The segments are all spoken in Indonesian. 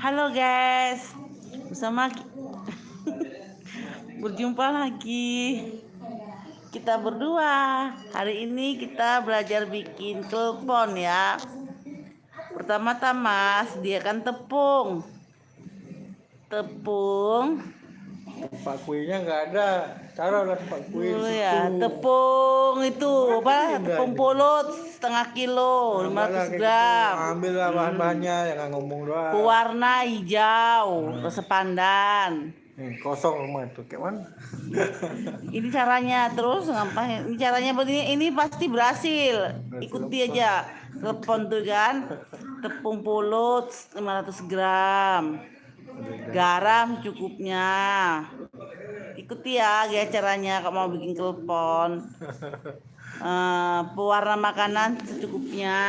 Halo guys, bersama berjumpa lagi kita berdua. Hari ini kita belajar bikin telepon ya. Pertama-tama sediakan tepung. Tempat kuenya nggak ada. Taruhlah tempat kue Dulu di ya, situ. tepung itu apa? Ini Tepung ini. pulut setengah kilo, Ambillah 500 kayak gitu. gram. Ambillah bahan-bahannya, jangan ngomong doang. Pewarna hijau, rasa pandan. Kosong rumah itu, kayak mana? Ini caranya, terus ngapain? Ini caranya begini, ini pasti berhasil. Ikuti aja. Telepon tuh kan. Tepung pulut 500 gram. Garam cukupnya. Ikuti ya gaya caranya kalau mau bikin telepon. Pewarna makanan secukupnya.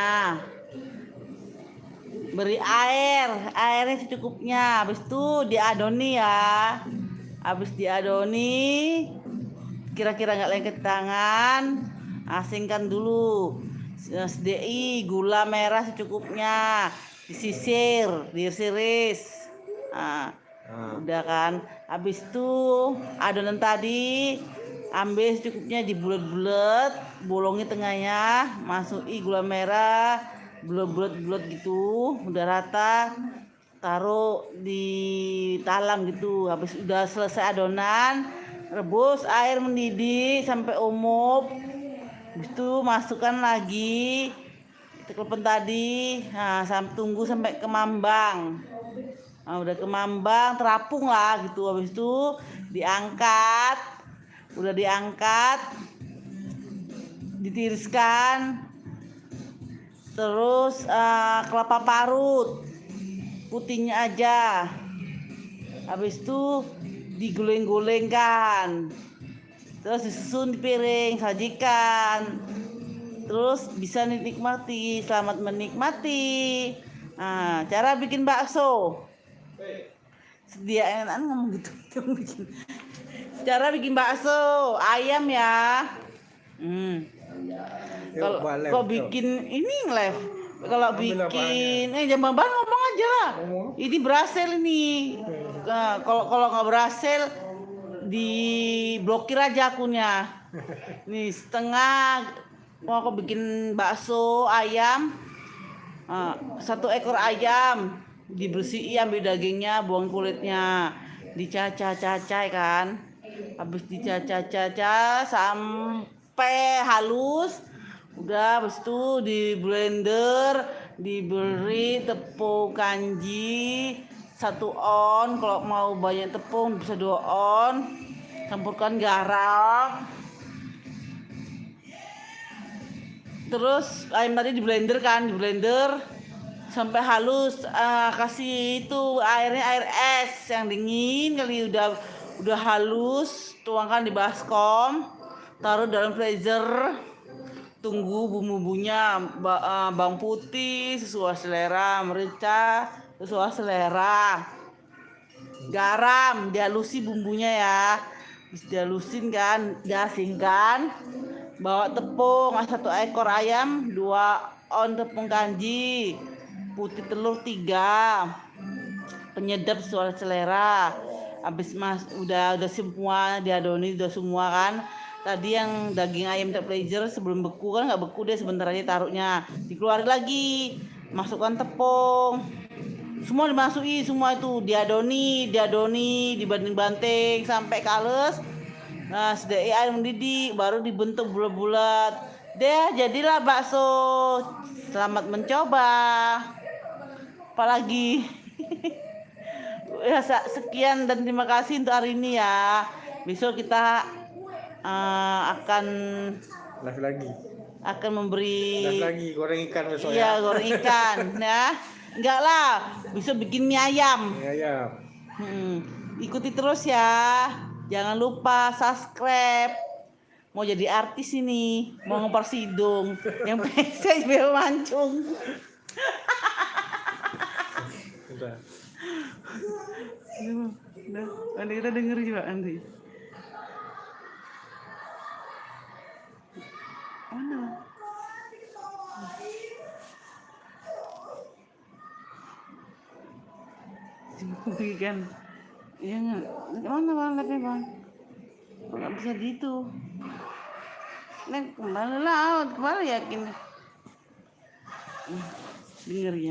Beri airnya secukupnya. Habis itu diadoni ya. Habis diadoni, kira-kira nggak lengket tangan, asingkan dulu. Sedai gula merah secukupnya, disisir, diiris-iris. Udah kan. Habis itu adonan tadi ambil secukupnya, dibulet-bulet, bolongi tengahnya, masuki gula merah, bulet-bulet gitu, udah rata, taruh di talam gitu. Habis udah selesai adonan, rebus air mendidih sampai umum. Habis itu masukkan lagi telepon tadi. Tunggu sampai kemambang. Udah kemambang, terapung lah gitu. Habis itu diangkat. Udah diangkat, ditiriskan. Terus kelapa parut putihnya aja. Habis itu diguleng-gulengkan. Terus disusun di piring, sajikan. Terus bisa dinikmati. Selamat menikmati. Cara bikin bakso. Sediain ngomong gitu. Cara bikin bakso ayam ya. Kalau bikin ini live. Kalau bikin jangan ngomong aja lah. Ini berhasil ini. Kalau nggak berhasil diblokir aja akunnya. Nih setengah. Mau aku bikin bakso ayam. 1 ekor ayam dibersihin, ambil dagingnya, buang kulitnya, dicacah-cacah kan. Habis dicacah-cacah sampai halus. Udah, habis itu di blender, diberi tepung kanji 1 on. Kalau mau banyak tepung bisa 2 on. Campurkan garam. Terus ayam tadi di blender sampai halus. Kasih itu airnya air es yang dingin kali. Udah halus, tuangkan di baskom, taruh dalam freezer. Tunggu bumbu-bumbunya, bawang putih sesuai selera, merica sesuai selera, garam, dihalusi bumbunya ya. Habis dihalusin kan, diasingkan. Bawa tepung 1 ekor ayam, 2 on tepung kanji, putih telur 3, penyedap sesuai selera. Habis udah semua diadoni, udah semua kan. Tadi yang daging ayam freezer sebelum beku kan, nggak beku deh, sebentar aja taruhnya, dikeluarin lagi, masukkan tepung, semua dimasuki, semua itu diadoni, dibanding-banting sampai halus. Sedai air mendidih, baru dibentuk bulat-bulat. Deh, jadilah bakso. Selamat mencoba. Apalagi. Ya, sekian dan terima kasih untuk hari ini ya. Besok kita akan live lagi. Akan memberi live lagi goreng ikan besok ya. Iya, goreng ikan ya. Enggak lah, bisa bikin mie ayam. Ikuti terus ya. Jangan lupa subscribe. Mau jadi artis ini, mau ngoper hidung, yang pesek biar mancung. Udah. Nanti kita denger juga nanti. Mana? Simpul kan. Ya nggak. Mana bang lapnya bang? Kok nggak bisa gitu? Neng kembali lah, kembali yakin. Dengar ya.